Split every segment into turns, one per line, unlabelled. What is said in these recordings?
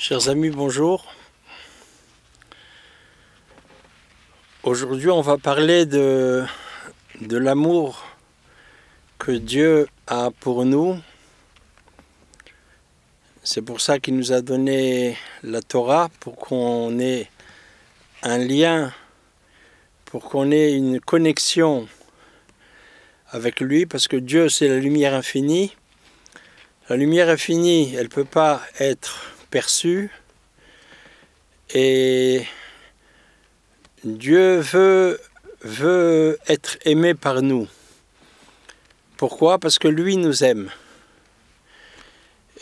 Chers amis, bonjour. Aujourd'hui, on va parler de l'amour que Dieu a pour nous. C'est pour ça qu'il nous a donné la Torah, pour qu'on ait un lien, pour qu'on ait une connexion avec lui, parce que Dieu, c'est la lumière infinie. La lumière infinie, elle ne peut pas être perçue. Et Dieu veut être aimé par nous. Pourquoi? Parce que lui nous aime.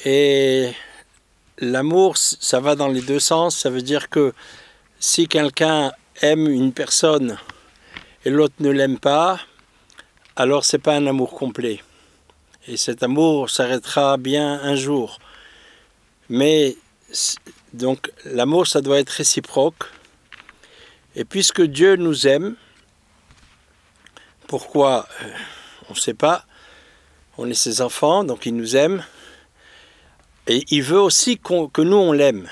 Et l'amour, ça va dans les deux sens. Ça veut dire que si quelqu'un aime une personne et l'autre ne l'aime pas, alors ce n'est pas un amour complet. Et cet amour s'arrêtera bien un jour. Mais donc l'amour, ça doit être réciproque. Et puisque Dieu nous aime, pourquoi? On ne sait pas. On est ses enfants, donc il nous aime. Et il veut aussi que nous, on l'aime.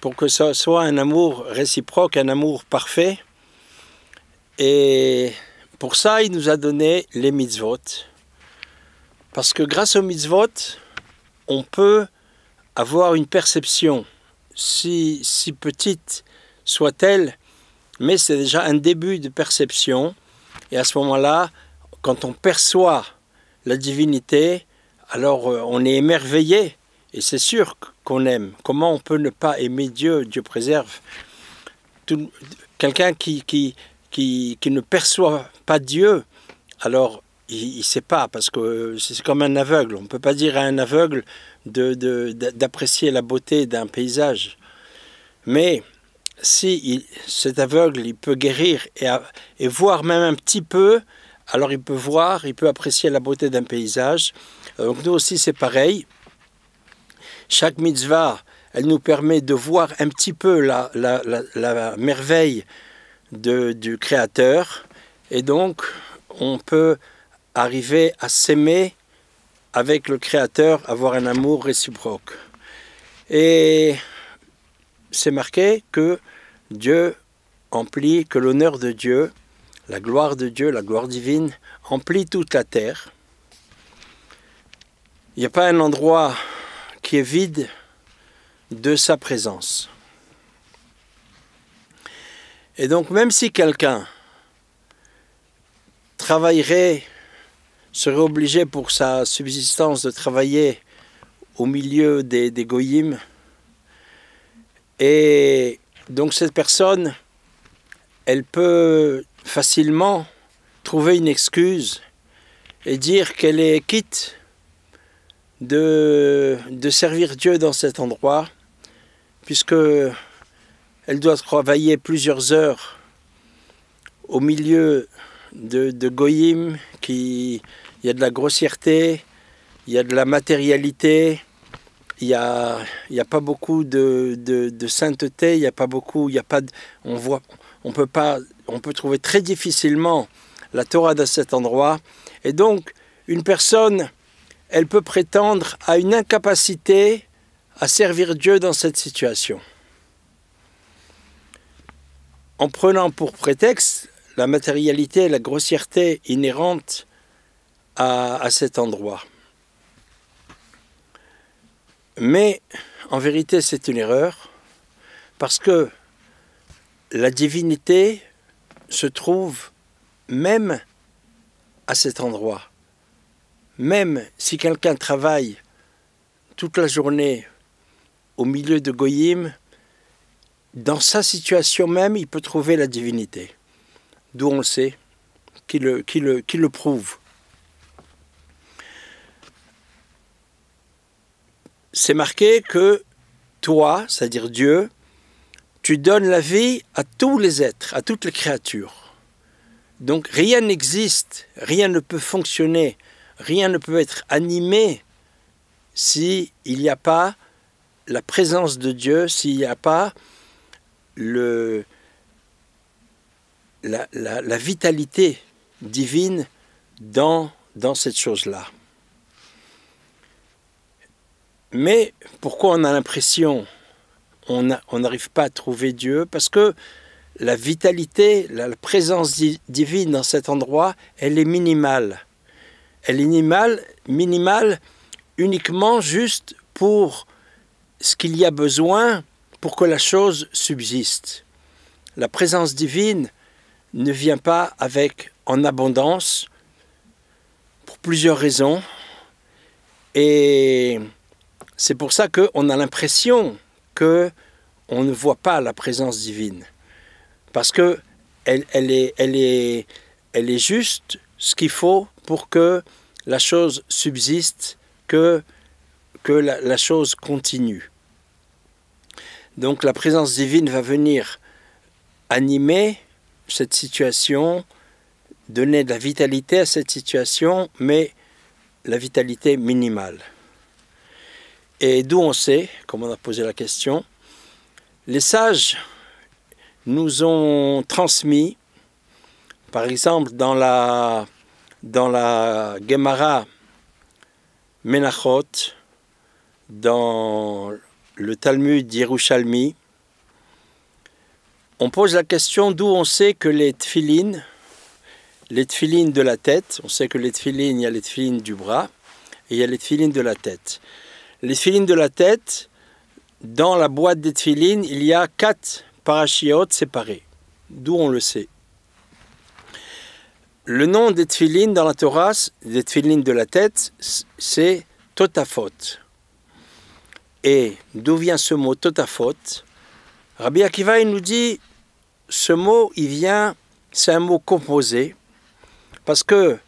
Pour que ce soit un amour réciproque, un amour parfait. Et pour ça, il nous a donné les mitzvot. Parce que grâce aux mitzvot, on peut avoir une perception, si petite soit-elle, mais c'est déjà un début de perception. Et à ce moment-là, quand on perçoit la divinité, alors on est émerveillé. Et c'est sûr qu'on aime. Comment on peut ne pas aimer Dieu? Dieu préserve. Quelqu'un qui ne perçoit pas Dieu, alors il ne sait pas, parce que c'est comme un aveugle. On ne peut pas dire à un aveugle d'apprécier la beauté d'un paysage. Mais si cet aveugle, il peut guérir et voir même un petit peu, alors il peut voir, il peut apprécier la beauté d'un paysage. Donc nous aussi c'est pareil. Chaque mitzvah, elle nous permet de voir un petit peu la merveille du Créateur. Et donc on peut arriver à s'aimer avec le Créateur, avoir un amour réciproque. Et c'est marqué que Dieu emplit, que l'honneur de Dieu, la gloire divine, emplit toute la terre. Il n'y a pas un endroit qui est vide de sa présence. Et donc même si quelqu'un travaillerait, serait obligé pour sa subsistance de travailler au milieu des goyim, et donc cette personne, elle peut facilement trouver une excuse et dire qu'elle est quitte de servir Dieu dans cet endroit, puisque elle doit travailler plusieurs heures au milieu de goyim, il y a de la grossièreté, il y a de la matérialité, il y a pas beaucoup de sainteté, il y a pas beaucoup, on peut trouver très difficilement la Torah dans cet endroit. Et donc, une personne, elle peut prétendre à une incapacité à servir Dieu dans cette situation, en prenant pour prétexte la matérialité et la grossièreté inhérentes à cet endroit. Mais en vérité, c'est une erreur, parce que la divinité se trouve même à cet endroit. Même si quelqu'un travaille toute la journée au milieu de goyim, dans sa situation même, il peut trouver la divinité. D'où on le sait, qui le prouve. C'est marqué que toi, c'est-à-dire Dieu, tu donnes la vie à tous les êtres, à toutes les créatures. Donc rien n'existe, rien ne peut fonctionner, rien ne peut être animé s'il n'y a pas la présence de Dieu, s'il n'y a pas la vitalité divine dans cette chose-là. Mais pourquoi on a l'impression on n'arrive pas à trouver Dieu? Parce que la vitalité, la présence divine dans cet endroit, elle est minimale. Elle est minimale uniquement juste pour ce qu'il y a besoin pour que la chose subsiste. La présence divine ne vient pas en abondance pour plusieurs raisons. Et c'est pour ça qu'on a l'impression qu'on ne voit pas la présence divine. Parce qu'elle est juste ce qu'il faut pour que la chose subsiste, que la chose continue. Donc la présence divine va venir animer cette situation, donner de la vitalité à cette situation, mais la vitalité minimale. Et d'où on sait, comme on a posé la question, les sages nous ont transmis, par exemple dans la Gemara Menachot, dans le Talmud Yerushalmi, on pose la question d'où on sait que les tefilines de la tête, on sait que les tefilines, il y a les tefilines du bras et il y a les tefilines de la tête. Les tefilines de la tête, dans la boîte des tefilines, il y a 4 parachiotes séparés. D'où on le sait. Le nom des tefilines dans la Torah, des tefilines de la tête, c'est Totafot. Et d'où vient ce mot Totafot? Rabbi Akiva il nous dit, ce mot, c'est un mot composé, parce que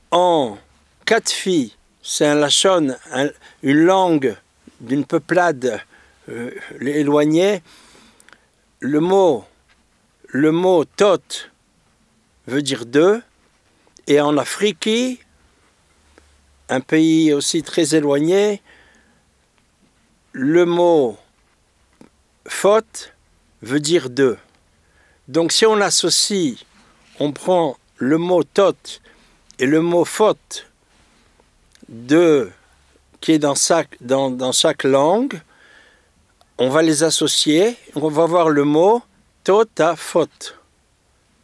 en 4 filles, c'est un lachon, une langue d'une peuplade éloignée, le mot tot veut dire 2, et en Afrique, un pays aussi très éloigné, le mot faute veut dire 2. Donc si on associe, on prend le mot tot et le mot faute qui est dans chaque langue, on va les associer, on va voir le mot totafot.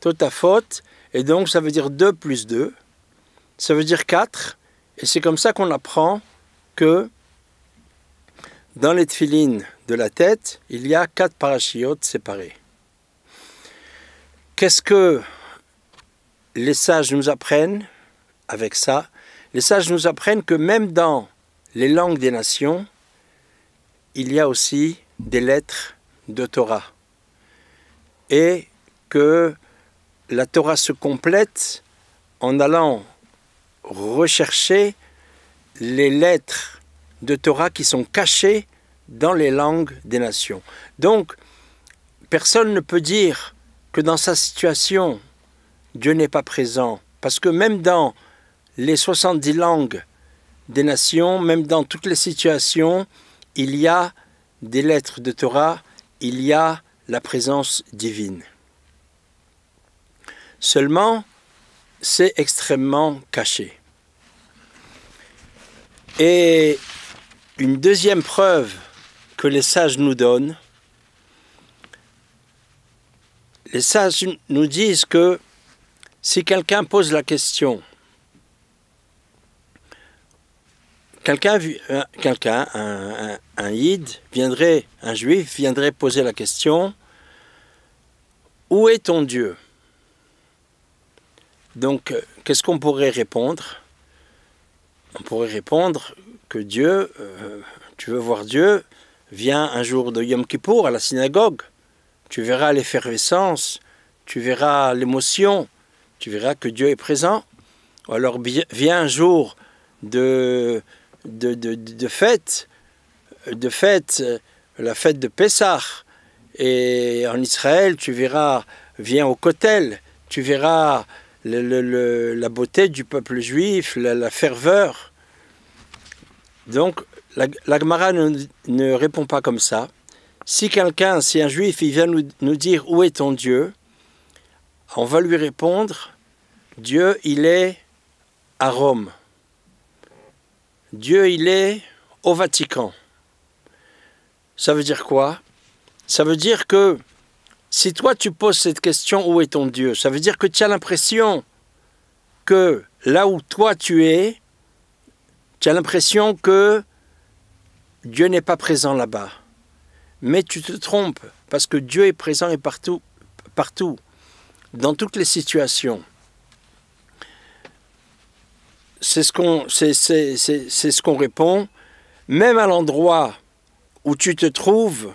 Totafot, et donc ça veut dire 2 plus 2, ça veut dire 4, et c'est comme ça qu'on apprend que dans les tefilines de la tête, il y a 4 parachiotes séparés. Qu'est-ce que les sages nous apprennent avec ça? Les sages nous apprennent que même dans les langues des nations, il y a aussi des lettres de Torah. Et que la Torah se complète en allant rechercher les lettres de Torah qui sont cachées dans les langues des nations. Donc, personne ne peut dire que dans sa situation, Dieu n'est pas présent. Parce que même dans les 70 langues des nations, même dans toutes les situations, il y a des lettres de Torah, il y a la présence divine. Seulement, c'est extrêmement caché. Et une deuxième preuve que les sages nous donnent, les sages nous disent que si quelqu'un pose la question, un yid viendrait, un juif viendrait poser la question, où est ton Dieu? Donc, qu'est-ce qu'on pourrait répondre? On pourrait répondre que Dieu, tu veux voir Dieu, viens un jour de Yom Kippour à la synagogue. Tu verras l'effervescence, tu verras l'émotion, tu verras que Dieu est présent. Ou alors viens un jour de fête, la fête de Pessah. Et en Israël, tu verras, viens au Kotel, tu verras la beauté du peuple juif, la ferveur. Donc, la Gemara ne répond pas comme ça. Si un juif, il vient nous dire où est ton Dieu, on va lui répondre, Dieu, il est à Rome. Dieu, il est au Vatican. Ça veut dire quoi? Ça veut dire que si toi tu poses cette question, où est ton Dieu? Ça veut dire que tu as l'impression que là où toi tu es, tu as l'impression que Dieu n'est pas présent là-bas. Mais tu te trompes, parce que Dieu est présent et partout, partout, dans toutes les situations. C'est ce qu'on répond. Même à l'endroit où tu te trouves,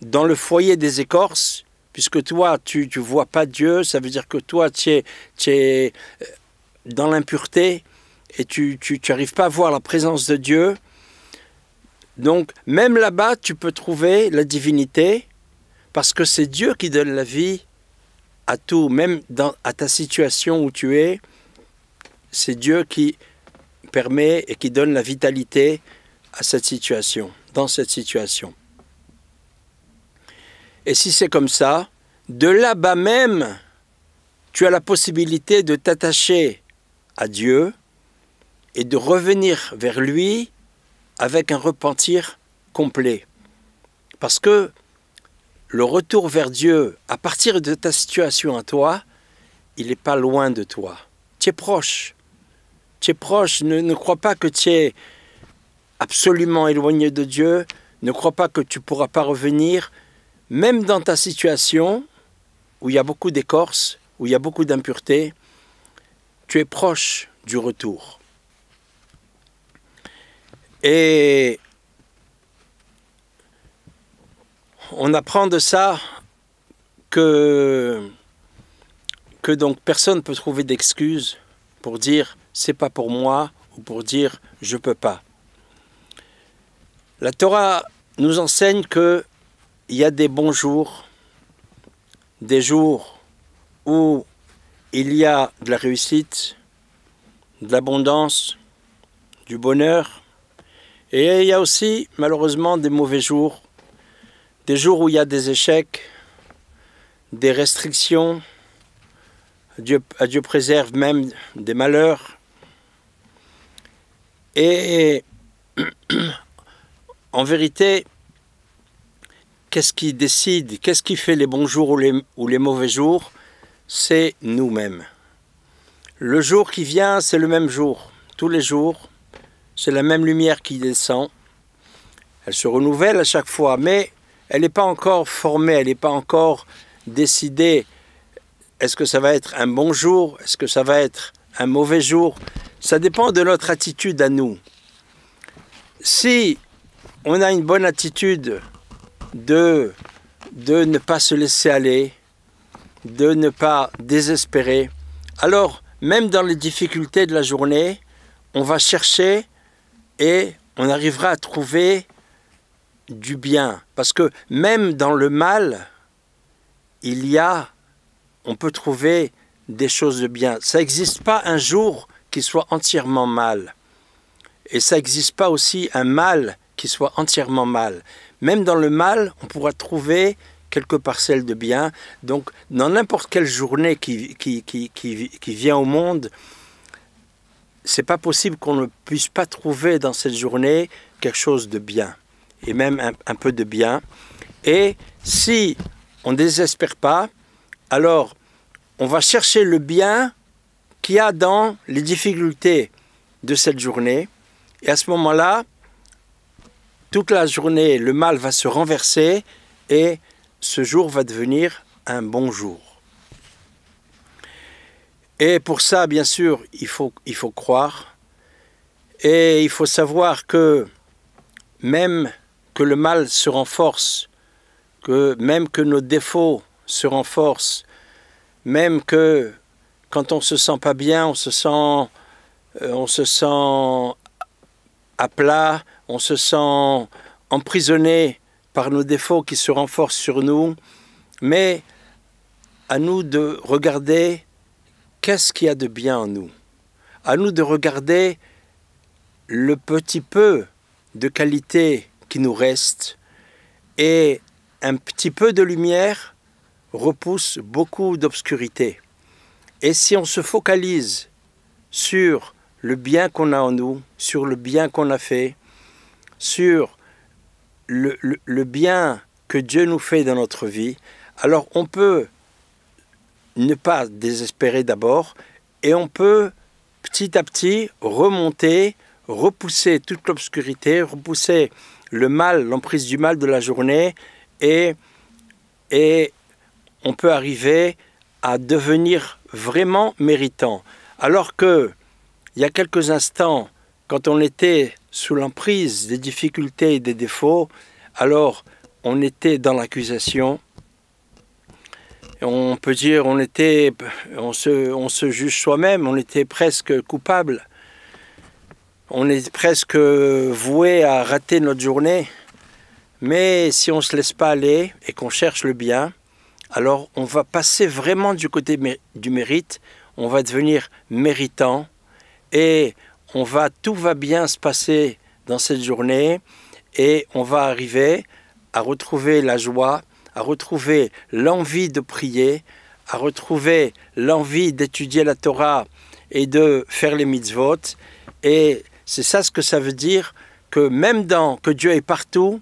dans le foyer des écorces, puisque toi, tu ne vois pas Dieu, ça veut dire que toi, tu es dans l'impureté et tu n'arrives pas à voir la présence de Dieu. Donc, même là-bas, tu peux trouver la divinité, parce que c'est Dieu qui donne la vie à tout, même à ta situation où tu es. C'est Dieu qui permet et qui donne la vitalité à cette situation, dans cette situation. Et si c'est comme ça, de là-bas même, tu as la possibilité de t'attacher à Dieu et de revenir vers lui avec un repentir complet. Parce que le retour vers Dieu, à partir de ta situation à toi, il n'est pas loin de toi. Tu es proche. Tu es proche. Ne crois pas que tu es absolument éloigné de Dieu. Ne crois pas que tu ne pourras pas revenir. Même dans ta situation, où il y a beaucoup d'écorce, où il y a beaucoup d'impureté, tu es proche du retour. Et on apprend de ça que donc personne ne peut trouver d'excuses pour dire « c'est pas pour moi » ou pour dire « je peux pas ». La Torah nous enseigne qu'il y a des bons jours, des jours où il y a de la réussite, de l'abondance, du bonheur. Et il y a aussi, malheureusement, des mauvais jours, des jours où il y a des échecs, des restrictions, Dieu préserve même des malheurs. Et en vérité, qu'est-ce qui décide, qu'est-ce qui fait les bons jours ou les mauvais jours? C'est nous-mêmes. Le jour qui vient, c'est le même jour, tous les jours. C'est la même lumière qui descend. Elle se renouvelle à chaque fois, mais elle n'est pas encore formée, elle n'est pas encore décidée. Est-ce que ça va être un bon jour? Est-ce que ça va être un mauvais jour? Ça dépend de notre attitude à nous. Si on a une bonne attitude de ne pas se laisser aller, de ne pas désespérer, alors même dans les difficultés de la journée, on va chercher et on arrivera à trouver du bien. Parce que même dans le mal, on peut trouver des choses de bien. Ça n'existe pas un jour qui soit entièrement mal. Et ça n'existe pas aussi un mal qui soit entièrement mal. Même dans le mal, on pourra trouver quelques parcelles de bien. Donc, dans n'importe quelle journée qui vient au monde, c'est pas possible qu'on ne puisse pas trouver dans cette journée quelque chose de bien, et même un peu de bien. Et si on ne désespère pas, alors on va chercher le bien qu'il y a dans les difficultés de cette journée, et à ce moment-là, toute la journée, le mal va se renverser, et ce jour va devenir un bon jour. Et pour ça, bien sûr, il faut croire. Et il faut savoir que même que le mal se renforce, même que nos défauts se renforcent, même que quand on ne se sent pas bien, on se sent à plat, on se sent emprisonné par nos défauts qui se renforcent sur nous. Mais à nous de regarder qu'est-ce qu'il y a de bien en nous. À nous de regarder le petit peu de qualité qui nous reste, et un petit peu de lumière repousse beaucoup d'obscurité. Et si on se focalise sur le bien qu'on a en nous, sur le bien qu'on a fait, sur le bien que Dieu nous fait dans notre vie, alors on peut ne pas désespérer d'abord, et on peut petit à petit remonter, repousser toute l'obscurité, repousser le mal, l'emprise du mal de la journée, et on peut arriver à devenir vraiment méritant. Alors que, il y a quelques instants, quand on était sous l'emprise des difficultés et des défauts, alors on était dans l'accusation. On peut dire on se juge soi-même, on était presque coupable. On est presque voué à rater notre journée. Mais si on ne se laisse pas aller et qu'on cherche le bien, alors on va passer vraiment du côté du mérite, on va devenir méritant et tout va bien se passer dans cette journée et on va arriver à retrouver la joie, à retrouver l'envie de prier, à retrouver l'envie d'étudier la Torah et de faire les mitzvot. Et c'est ça ce que ça veut dire, que Dieu est partout,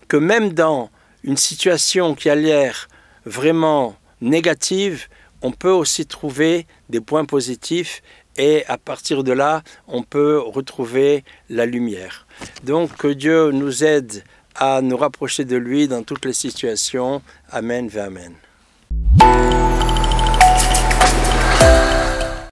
que même dans une situation qui a l'air vraiment négative, on peut aussi trouver des points positifs et à partir de là, on peut retrouver la lumière. Donc que Dieu nous aide à nous rapprocher de lui dans toutes les situations. Amen, ve amen.